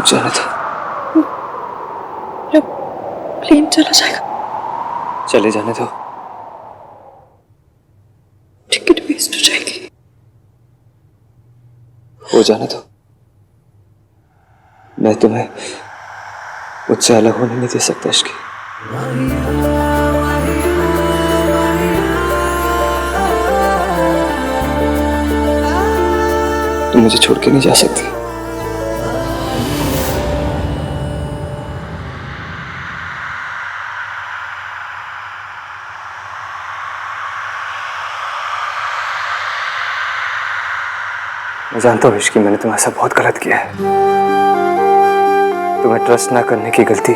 रुक जाने दो। प्लेन चला जाएगा। चले जाने दो। टिकट वेस्ट हो जाएगी। हो जाने दो। मैं तुम्हें मुझसे अलग होने नहीं दे सकता इश्की। तुम मुझे छोड़ के नहीं जा सकती। मैं जानता हूँ इश्की, मैंने तुम्हारे साथ बहुत गलत किया है। तुम्हें ट्रस्ट ना करने की गलती,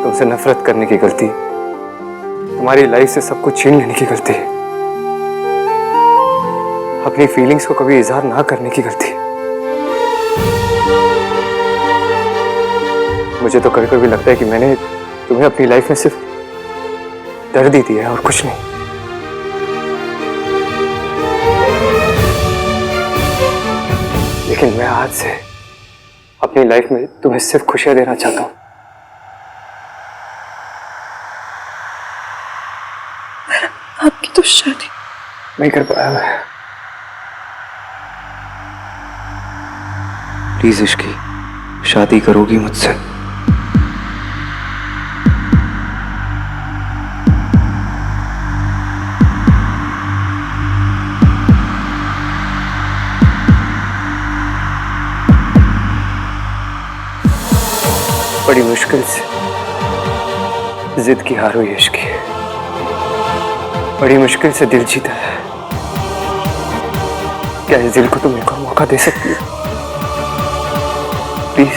तुमसे नफरत करने की गलती, तुम्हारी लाइफ से सब कुछ छीन लेने की गलती, अपनी फीलिंग्स को कभी इजहार ना करने की गलती। मुझे तो कभी कभी लगता है कि मैंने तुम्हें अपनी लाइफ में सिर्फ दर्द ही दिया है और कुछ नहीं। लेकिन मैं आज से अपनी लाइफ में तुम्हें सिर्फ खुशियां देना चाहता हूं। आपकी तो शादी नहीं कर पाया मैं। प्लीज इश्की, शादी करोगी मुझसे? बड़ी मुश्किल से जिद की हार हुई इश्की, बड़ी मुश्किल से दिल जीता है। क्या इस दिल को तुम एक और मौका दे सकती हो? प्लीज।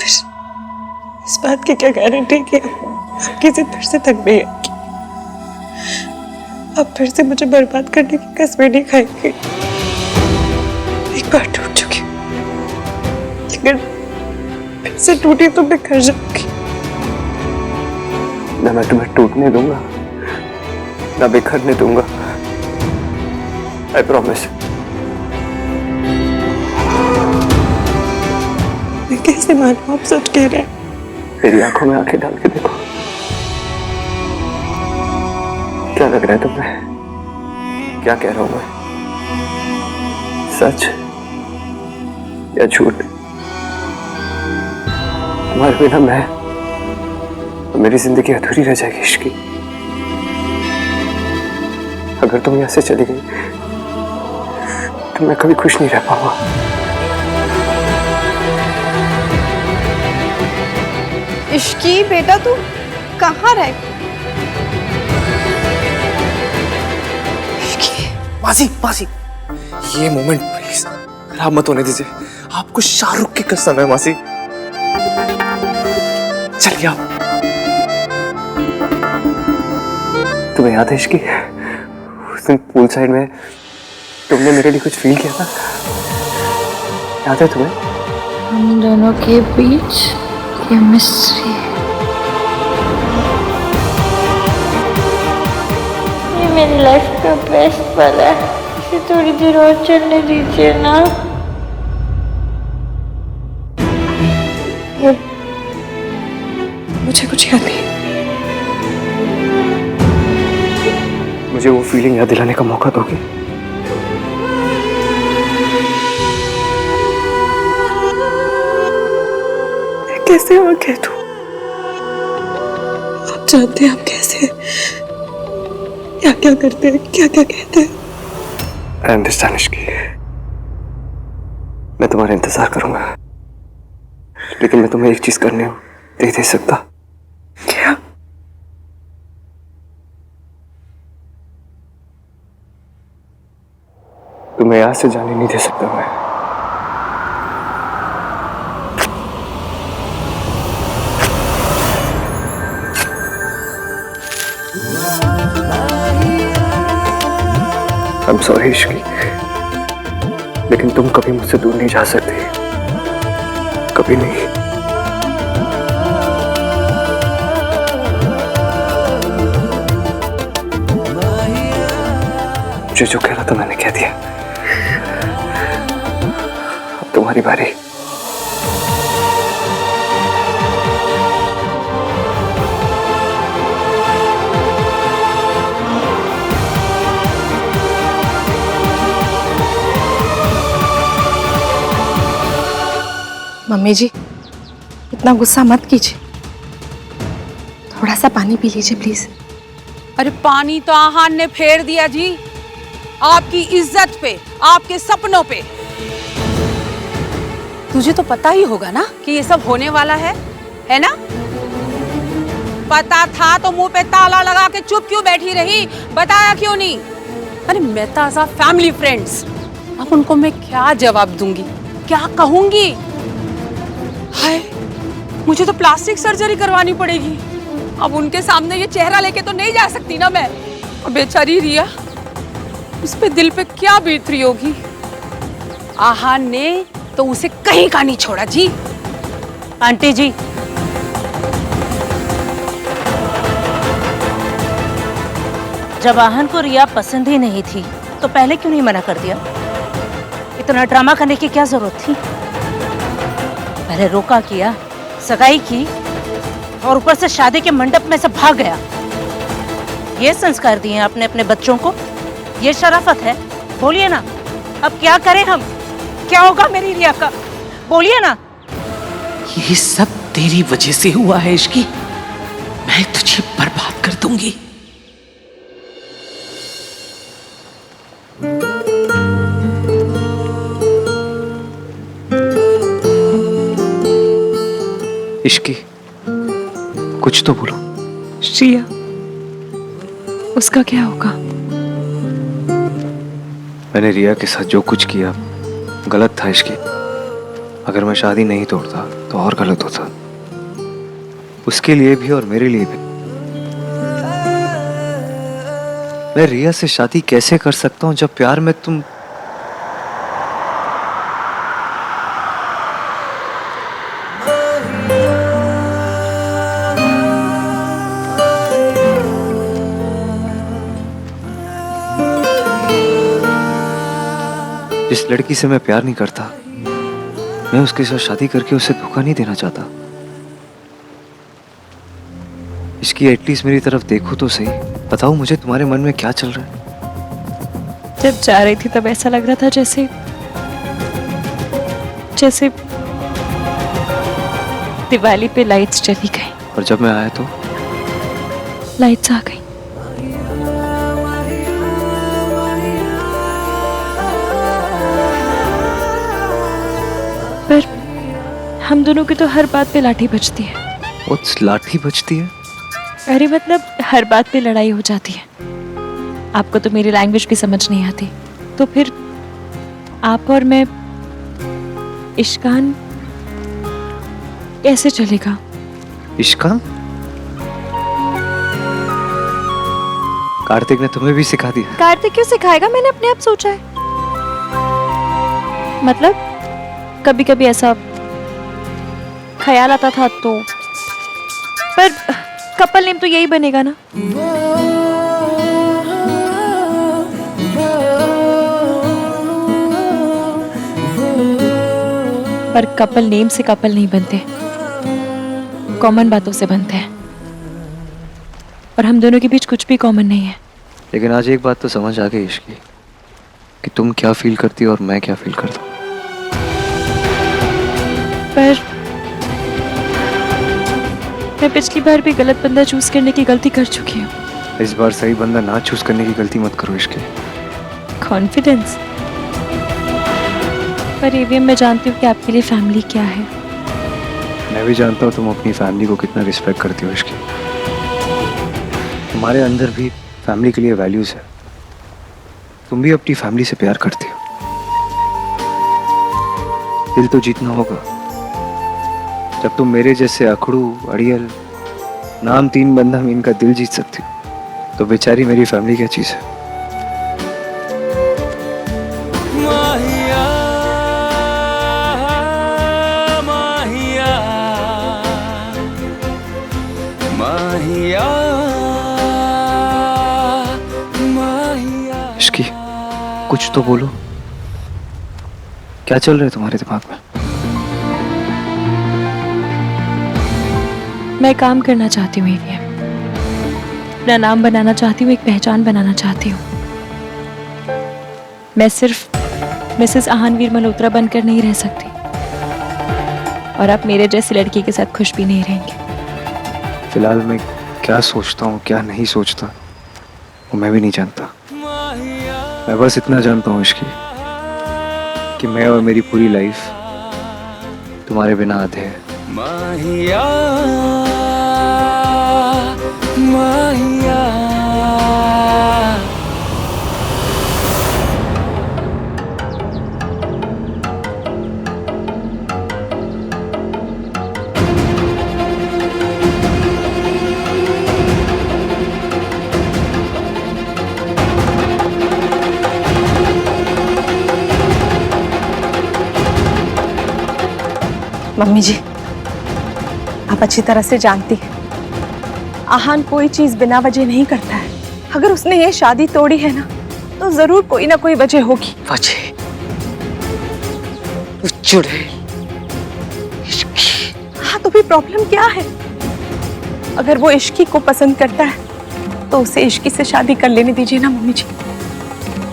इस बात की क्या गारंटी कि आपकी जिद फिर से थक गई है? आप फिर से मुझे बर्बाद करने की कसमें नहीं खाएंगे। एक बार टूट चुकी, अगर फिर से टूटी तो बिखर जाऊंगी। ना मैं तुम्हें टूटने दूंगा, ना बिखरने दूंगा। I promise. मैं कैसे मानूं आप सच कह रहे हैं? मेरी आंखों में आंखें डाल के देखो। क्या लग रहा है तुम्हें? क्या कह रहा हूं मैं? सच या झूठ? तुम्हारे बिना मैं, मेरी जिंदगी अधूरी रह जाएगी इश्की। अगर तुम यहां से चली गई तो मैं कभी खुश नहीं रह पाऊंगा। इश्की बेटा, तू कहाँ रह? मासी मासी, ये मोमेंट प्लीज खराब मत होने दीजिए। आपको शाहरुख की कसम है मासी। चलिए आप। तुम्हें याद है इश्की, उस दिन पूल साइड में तुमने मेरे लिए कुछ फील किया था? याद है तुम्हें? हम दोनों के बीच केमिस्ट्री। ये मेरी लाइफ का बेस्ट पल है। इसे थोड़ी देर और चलने दीजिए ना। मुझे कुछ याद नहीं। मुझे वो फीलिंग याद दिलाने का मौका दोगे? कैसे और कह दूं? आप जानते हैं आप कैसे, क्या क्या करते हैं, क्या क्या कहते हैं। आई अंडरस्टैंड इश्की, मैं तुम्हारा इंतजार करूंगा, लेकिन मैं तुम्हें एक चीज करने दे सकता। क्या? तुम्हें यहां से जाने नहीं दे सकता मैं। I'm sorry इश्की, लेकिन तुम कभी मुझसे दूर नहीं जा सकती, कभी नहीं। मुझे जो कह रहा था मैंने कह दिया। तुम्हारी बारी। मम्मी जी, इतना गुस्सा मत कीजिए, थोड़ा सा पानी पी लीजिए प्लीज। अरे पानी तो आहान ने फेर दिया जी, आपकी इज्जत पे, आपके सपनों पे। तुझे तो पता ही होगा ना कि ये सब होने वाला है ना? पता था तो मुंह पे ताला लगा के चुप क्यों बैठी रही, बताया क्यों नहीं? अरे मेहता फैमिली फ्रेंड्स, अब उनको मैं क्या जवाब दूंगी, क्या कहूंगी? हाय, मुझे तो प्लास्टिक सर्जरी करवानी पड़ेगी। अब उनके सामने ये चेहरा लेके तो नहीं जा सकती ना मैं। और बेचारी रिया, उस पे दिल पे क्या बीत रही होगी। आहान ने तो उसे कहीं का नहीं छोड़ा जी। आंटी जी, जब आहान को रिया पसंद ही नहीं थी तो पहले क्यों नहीं मना कर दिया? इतना ड्रामा करने की क्या जरूरत थी? पहले रोका किया, सगाई की, और ऊपर से शादी के मंडप में से भाग गया। ये संस्कार दिए आपने अपने बच्चों को? ये शराफत है? बोलिए ना, अब क्या करें हम? क्या होगा मेरी रिया का? बोलिए ना। ये सब तेरी वजह से हुआ है इश्की, मैं तुझे बर्बाद कर दूंगी। इश्की, कुछ तो बोलो। श्रिया, उसका क्या होगा? मैंने रिया के साथ जो कुछ किया गलत था इश्की। अगर मैं शादी नहीं तोड़ता तो और गलत होता, उसके लिए भी और मेरे लिए भी। मैं रिया से शादी कैसे कर सकता हूं जब प्यार में तुम जिस लड़की से मैं प्यार नहीं करता, मैं उसके साथ शादी करके उसे धोखा नहीं देना चाहता। इसकी एटलीस्ट मेरी तरफ देखो तो सही, बताओ मुझे तुम्हारे मन में क्या चल रहा है। जब जा रही थी तब ऐसा लग रहा था जैसे दिवाली पे लाइट्स चली गई और जब मैं आया तो लाइट्स आ गई। पर हम दोनों की तो हर बात पे लाठी बजती है। What's लाठी बजती है? अरे मतलब हर बात पे लड़ाई हो जाती है। आपको तो मेरी लैंग्वेज भी समझ नहीं आती, तो फिर आप और मैं इश्कान कैसे चलेगा? इश्कान? कार्तिक ने तुम्हें भी सिखा दिया? कार्तिक क्यों सिखाएगा, मैंने अपने आप सोचा है। मतलब कभी कभी ऐसा ख्याल आता था तो, पर कपल नेम तो यही बनेगा ना। पर कपल नेम से कपल नहीं बनते, कॉमन बातों से बनते हैं, और हम दोनों के बीच कुछ भी कॉमन नहीं है। लेकिन आज एक बात तो समझ आ गई इश्की, कि तुम क्या फील करती हो और मैं क्या फील करता हूँ। पर मैं पिछली बार भी गलत बंदा चूज करने की गलती कर चुकी हूँ। इस बार सही बंदा ना चूज करने की गलती मत करो इश्की। कॉन्फिडेंस। पर एवीएम मैं जानती हूँ कि आपके लिए फैमिली क्या है। मैं भी जानता हूँ तुम अपनी फैमिली को कितना रिस्पेक्ट करती हो इश्की। तुम्हारे अंदर भी फैमिली के लिए वैल्यूज है। तुम भी अपनी फैमिली से प्यार करती हो। दिल तो जीतना होगा। जब तुम मेरे जैसे अखड़ू, अड़ियल, नाम तीन बंदा में इनका दिल जीत सकती हो, तो बेचारी मेरी फैमिली क्या चीज है। माहिया, माहिया, माहिया, माहिया। इश्की, कुछ तो बोलो, क्या चल रहा है तुम्हारे दिमाग में? मैं काम करना चाहती हूँ ईवीएम, अपना नाम बनाना चाहती हूँ, एक पहचान बनाना चाहती हूँ। मैं सिर्फ मिसेस आहानवीर मल्होत्रा बनकर नहीं रह सकती, और आप मेरे जैसी लड़की के साथ खुश भी नहीं रहेंगे। फिलहाल मैं क्या सोचता हूँ क्या नहीं सोचता वो मैं भी नहीं जानता। मैं बस इतना जानता हूँ इश्की कि मैं और मेरी पूरी लाइफ तुम्हारे बिना आधे है। माहिया माहिया मम्मी जी, आप अच्छी तरह से जानती हैं आहान कोई चीज बिना वजह नहीं करता है। अगर उसने ये शादी तोड़ी है ना तो जरूर कोई ना कोई वजह होगी। वजह वो चुड़ैल इश्की। हाँ, तो भी प्रॉब्लम क्या है? अगर वो इश्की को पसंद करता है तो उसे इश्की से शादी कर लेने दीजिए ना मम्मी जी,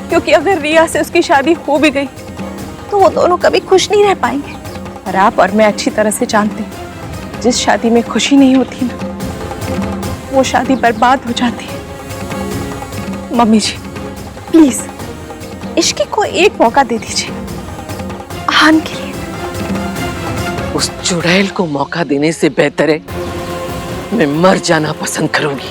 क्योंकि अगर रिया से उसकी शादी हो भी गई तो वो दोनों कभी खुश नहीं रह पाएंगे। और आप और मैं अच्छी तरह से जानते हैं जिस शादी में खुशी नहीं होती ना वो शादी बर्बाद हो जाती है। मम्मी जी प्लीज इश्की को एक मौका दे दीजिए आहान के लिए। उस चुड़ैल को मौका देने से बेहतर है मैं मर जाना पसंद करूंगी।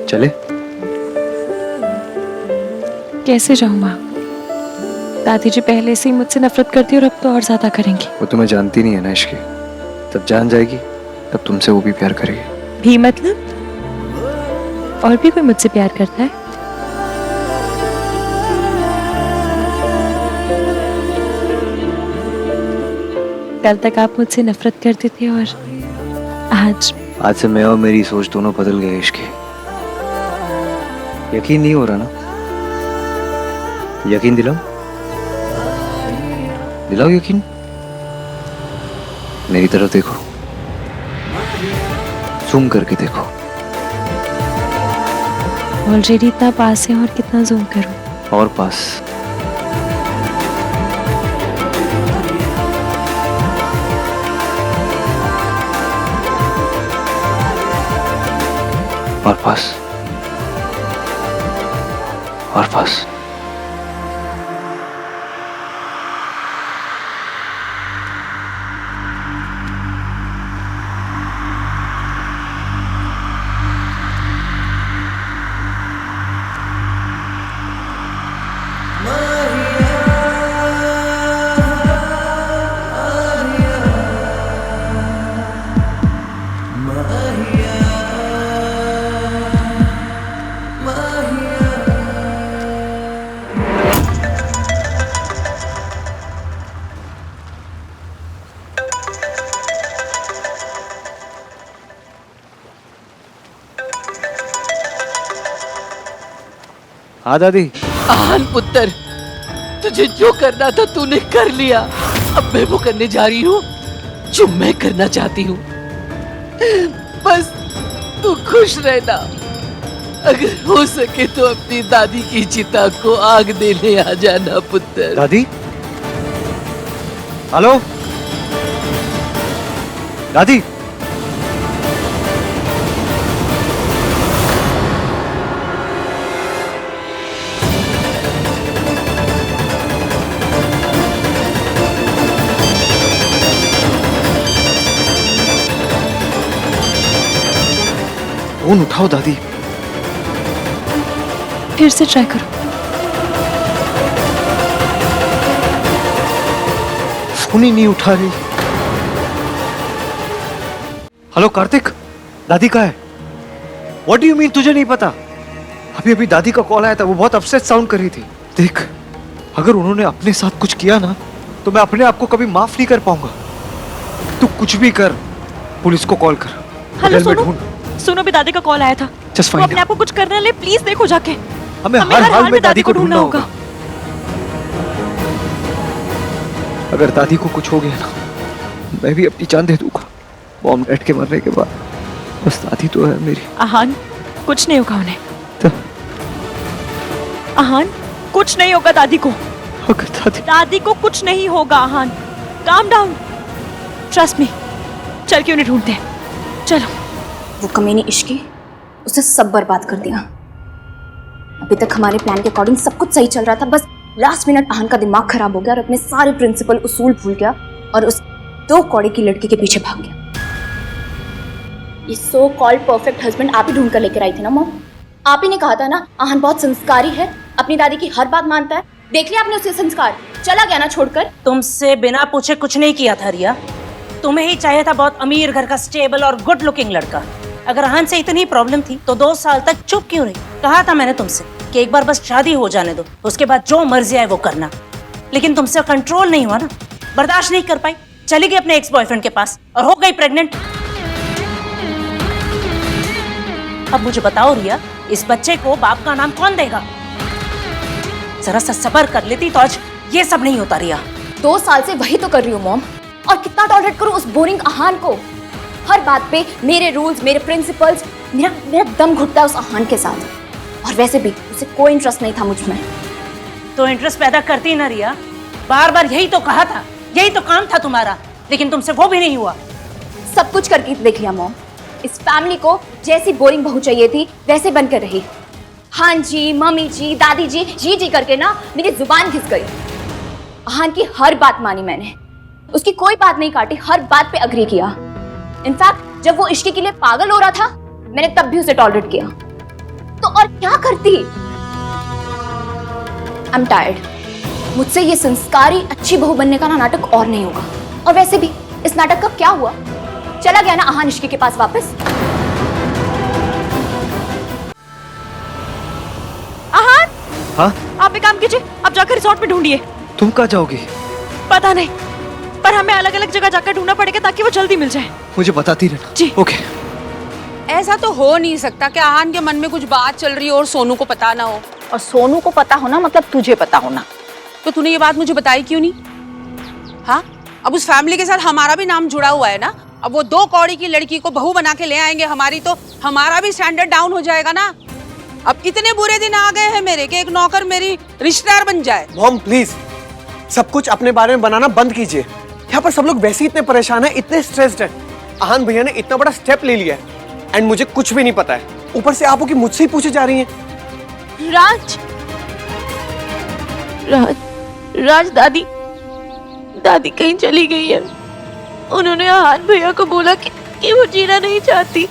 चले? कैसे जाऊं माँ? दादी जी पहले से ही मुझसे नफरत करती और अब तो और ज्यादा करेंगी। वो तुम्हें जानती नहीं है ना इश्की, तब जान जाएगी तब तुमसे वो भी प्यार करेगी। भी मतलब? और भी कोई मुझसे प्यार करता है? कल तक आप मुझसे नफरत करते थे और आज से मैं और मेरी सोच दोनों बदल गए इश्की। यकीन नहीं हो रहा ना? यकीन दिलाओ, दिलाओ यकीन। मेरी तरफ देखो, जूम करके देखो। ऑलरेडी इतना पास है और कितना जूम करूं? और पास। और पास। और पास। हाँ दादी। आहान पुत्र, तुझे जो करना था तूने कर लिया। अब मैं वो करने जा रही हूँ जो मैं करना चाहती हूँ। बस तू खुश रहना। अगर हो सके तो अपनी दादी की चिता को आग देने आ जाना पुत्र। दादी? हेलो दादी? फोन उठाओ दादी। फिर से ट्राई करो। फोन ही नहीं उठा रही। हेलो कार्तिक, दादी कहाँ है? व्हाट डू यू मीन तुझे नहीं पता? अभी अभी दादी का कॉल आया था, वो बहुत अपसेट साउंड कर रही थी। देख, अगर उन्होंने अपने साथ कुछ किया ना तो मैं अपने आप को कभी माफ नहीं कर पाऊंगा। तू कुछ भी कर, पुलिस को कॉल कर। हेलो होटल में सुनो, ढूंढ। सुनो भी दादी का कॉल आया था। Just वो find अपने out. आप को कुछ करने ले, प्लीज देखो जाके। हमें हर हाल में दादी को ढूंढना होगा। अगर दादी को कुछ हो गया ना, मैं भी अपनी जान दे दूंगा। मॉम डैड के मरने के बाद बस दादी तो है मेरी। आहान, कुछ नहीं होगा उन्हें। तो आहान, कुछ नहीं होगा दादी को। अगर दादी को कुछ नहीं होगा। आहान, काम डाउन, ट्रस्ट मी। चल के उन्हें ढूंढते हैं, चलो। वो कमीनी इश्की, उसने सब बर्बाद कर दिया। अभी तक हमारे प्लान के अकॉर्डिंग सब कुछ सही चल रहा था, बस लास्ट मिनट आहान का दिमाग खराब हो गया और अपने सारे प्रिंसिपल उसूल भूल गया और उस 2 कौड़े की लड़की के पीछे भाग गया। ये सो कॉल्ड परफेक्ट हस्बैंड आप ही ढूंढ कर लेकर आई थी ना मॉम। आप ही ने कहा था ना आहान बहुत संस्कारी है, अपनी दादी की हर बात मानता है। देख लिया आपने उसके संस्कार, चला गया ना छोड़कर। तुमसे बिना पूछे कुछ नहीं किया था रिया। तुम्हें ही चाहिए था बहुत अमीर घर का स्टेबल और गुड लुकिंग लड़का। अगर आहान से इतनी प्रॉब्लम थी तो 2 साल तक चुप क्यों रही? कहा था मैंने तुमसे कि एक बार बस शादी हो जाने दो, उसके बाद जो मर्जी आए वो करना। लेकिन तुमसे कंट्रोल नहीं हुआ ना, बर्दाश्त नहीं कर पाई, चली गई अपने एक्स बॉयफ्रेंड के पास और हो गई प्रेग्नेंट। अब मुझे बताओ रिया, इस बच्चे को बाप का नाम कौन देगा? जरा सा सब्र कर लेती तो आज ये सब नहीं होता रिया। 2 साल से वही तो कर रही हूँ मॉम, और कितना टॉलरेट करूँ उस बोरिंग आहान को। हर बात पे मेरे रूल्स, मेरे प्रिंसिपल्स, मेरा दम घुटता है उस आहान के साथ। और वैसे भी उसे कोई इंटरेस्ट नहीं था मुझ में। तो इंटरेस्ट पैदा करती ना रिया, बार बार यही तो कहा था, यही तो काम था तुम्हारा, लेकिन तुमसे वो भी नहीं हुआ। सब कुछ करके देख लिया मॉम, इस फैमिली को जैसी बोरिंग बहू चाहिए थी वैसे बनकर रही। हाँ जी, मम्मी जी, दादी जी, जी करके ना मेरी जुबान घिस गई। आहान की हर बात मानी मैंने, उसकी कोई बात नहीं काटी, हर बात पे अग्री किया। इनफैक्ट जब वो इश्क के लिए पागल हो रहा था मैंने तब भी उसे टॉलरेट किया। तो और क्या करती? I am tired. मुझसे ये संस्कारी अच्छी बहू बनने का ना नाटक और नहीं होगा। और वैसे भी इस नाटक का क्या हुआ? चला गया ना आहान इश्की के पास वापस। आहान, हाँ? आप एक काम कीजिए, आप जाकर रिसोर्ट में ढूंढिए। तुम कहाँ जाओगी? पता नहीं, पर हमें अलग अलग जगह जाकर ढूंढना पड़ेगा ताकि वो जल्दी मिल जाए। मुझे बताती रहना। जी। ओके। ऐसा तो हो नहीं सकता कि आहान के मन में कुछ बात चल रही हो और सोनू को पता ना हो। और सोनू को पता होना मतलब तुझे पता होना। तो तूने ये बात मुझे बताई क्यों नहीं? हाँ, अब उस फैमिली के साथ हमारा भी नाम जुड़ा हुआ है ना। अब वो 2 कौड़ी की लड़की को बहू बना के ले आएंगे हमारी, तो हमारा भी स्टैंडर्ड डाउन हो जाएगा ना। अब इतने बुरे दिन आ गए हैं मेरे कि एक नौकर मेरी रिश्तेदार बन जाए। मॉम प्लीज, सब कुछ अपने बारे में बनाना बंद कीजिए। यहाँ पर सब लोग वैसे ही इतने परेशान हैं, इतने स्ट्रेस्ड हैं। आहान भैया ने इतना बड़ा स्टेप ले लिया है एंड मुझे कुछ भी नहीं पता है। ऊपर से आप हो कि मुझसे ही पूछे जा रही हैं। राज दादी कहीं चली गई है। उन्होंने आहान भैया को बोला कि वो जीना नहीं चाहती।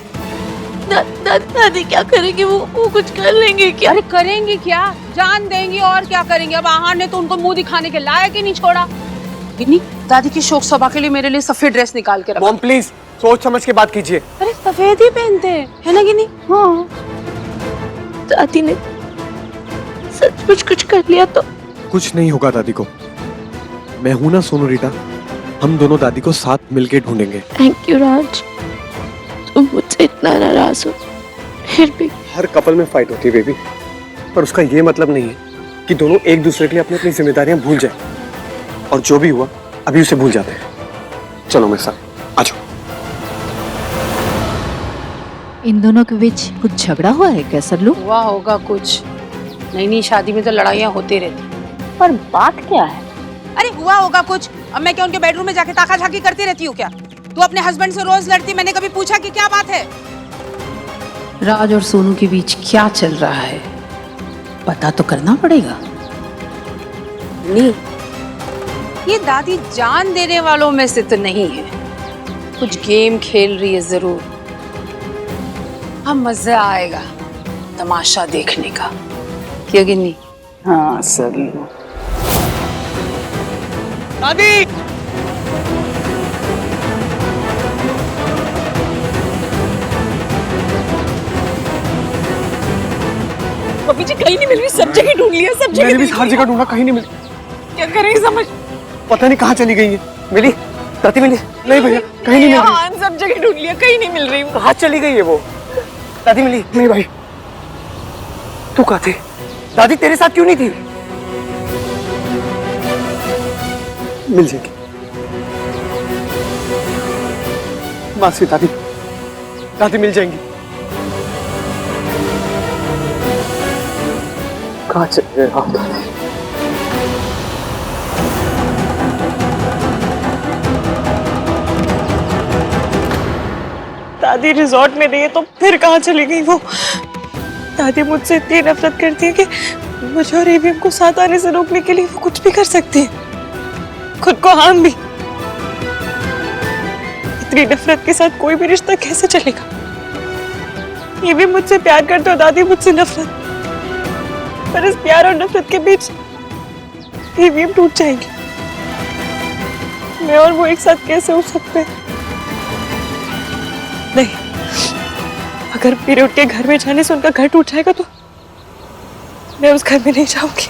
दादी क्या करेंगे? वो कुछ कर लेंगे क्या? अरे करेंगे क्या, जान देंगी और क्या करेंगे। अब आहान ने तो उनको मुंह दिखाने के लायक ही नहीं छोड़ा। गिन्नी, दादी की शोक सभा के लिए मेरे लिए सफेद ड्रेस निकाल के रखो। मॉम प्लीज सोच समझ के बात कीजिए। अरे सफेद ही पहनते हैं, है ना गिन्नी? हाँ। दादी ने सचमुच कुछ कर लिया तो? कुछ नहीं होगा दादी को। मैं हूं ना सोनू रीटा, हम दोनों दादी को साथ मिलके ढूंढेंगे। थैंक यू राज, तुम मुझसे इतना नाराज हो फिर भी। हर कपल में फाइट होती है बेबी, पर उसका ये मतलब नहीं है कि दोनों एक दूसरे के लिए अपनी अपनी जिम्मेदारियां भूल जाए। और जो भी हुआ अभी उसे भूल जाते हैं। चलो मेरे साथ आ जाओ। इन दोनों के बीच कुछ झगड़ा हुआ है क्या सल्लू? हुआ होगा कुछ, नई शादी में तो लड़ाइयाँ होती रहती। पर बात क्या है? अरे हुआ होगा कुछ। अब मैं क्या उनके बेडरूम में जाके ताका झाकी करती रहती हूँ क्या? तू अपने हस्बैंड से रोज लड़ती, मैंने कभी पूछा कि क्या बात है? राज और सोनू के बीच क्या चल रहा है पता तो करना पड़ेगा। नहीं, ये दादी जान देने वालों में से तो नहीं है, कुछ गेम खेल रही है जरूर। अब मजा आएगा तमाशा देखने का, क्यों गिन्नी? हाँ सही। दादी मम्मी जी कहीं नहीं मिल रही, सब जगह ढूंढ लिया, सब जगह। मैंने भी हर जगह ढूंढा, कहीं नहीं मिली। क्या करेंगे समझ? पता नहीं कहाँ चली गई है। मिली? दादी मिली? नहीं भैया, कहीं नहीं मिल रही। हाँ, सब जगह ढूंढ लिया, कहीं नहीं मिल रही। कहाँ चली गई है वो? दादी मिली? नहीं भाई। तू कहाँ थी? दादी तेरे साथ क्यों नहीं थी? मिल जाएगी। मासी, दादी, दादी मिल जाएंगी। कहाँ चले गए आप दादी? दादी रिजॉर्ट में नहीं है तो फिर कहाँ चली गई वो? दादी मुझसे इतनी नफरत करती है कि मुझे और एवीएम को साथ आने से रोकने के लिए वो कुछ भी कर सकती है, खुद को हार्म भी। इतनी नफरत के साथ कोई भी रिश्ता कैसे चलेगा? ये भी मुझसे प्यार करते हो, दादी मुझसे नफरत। पर इस प्यार और नफरत के बीच एवीएम टूट जाएंगे। मैं और वो एक साथ कैसे हो सकते हैं? नहीं, अगर मेरे उठ के घर में जाने से उनका घर टूट जाएगा तो मैं उस घर में नहीं जाऊंगी।